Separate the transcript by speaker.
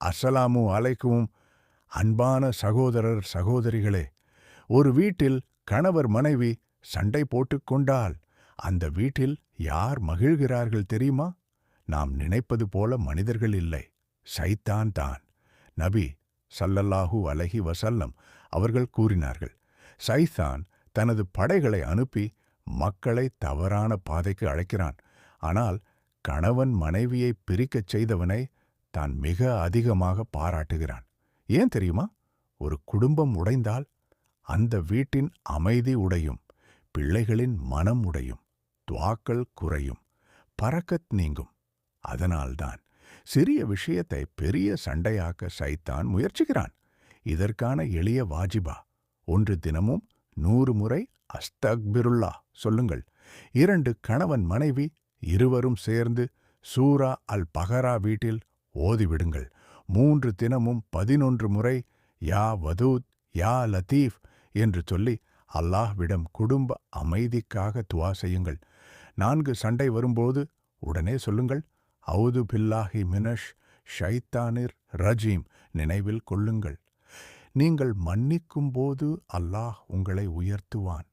Speaker 1: அஸ்ஸலாமு அலைக்கும். அன்பான சகோதரர் சகோதரிகளே, ஒரு வீட்டில் கணவர் மனைவி சண்டை போட்டுக்கொண்டால் அந்த வீட்டில் யார் மகிழ்கிறார்கள் தெரியுமா? நாம் நினைப்பது போல மனிதர்கள் இல்லை, சைத்தான் தான். நபி ஸல்லல்லாஹு அலைஹி வஸல்லம் அவர்கள் கூறினார்கள், சைத்தான் தனது படைகளை அனுப்பி மக்களை தவறான பாதைக்கு அழைக்கிறான். ஆனால் கணவன் மனைவியை பிரிக்கச் செய்தவனை தான் மிக அதிகமாக பாராட்டுகிறான். ஏன் தெரியுமா? ஒரு குடும்பம் உடைந்தால் அந்த வீட்டின் அமைதி உடையும், பிள்ளைகளின் மனம் உடையும், துஆக்கள் குறையும், பரக்கத் நீங்கும். அதனால்தான் சிறிய விஷயத்தை பெரிய சண்டையாக்க சைத்தான் முயற்சிக்கிறான். இதற்கான எளிய வாஜிபா: 1 தினமும் 100 முறை அஸ்தக்பிருல்லா சொல்லுங்கள். 2 கணவன் மனைவி இருவரும் சேர்ந்து சூரா அல் பகரா வீட்டில் ஓதிவிடுங்கள். 3 தினமும் 11 முறை யா வதூத் யா லத்தீஃப் என்று சொல்லி அல்லாஹ்விடம் குடும்ப அமைதிக்காக துஆ செய்யுங்கள். 4 சண்டை வரும்போது உடனே சொல்லுங்கள், அவுது பில்லாஹி மினஷ் ஷைத்தானிர் ரஜீம். நினைவில் கொள்ளுங்கள், நீங்கள் மன்னிக்கும்போது அல்லாஹ் உங்களை உயர்த்துவான்.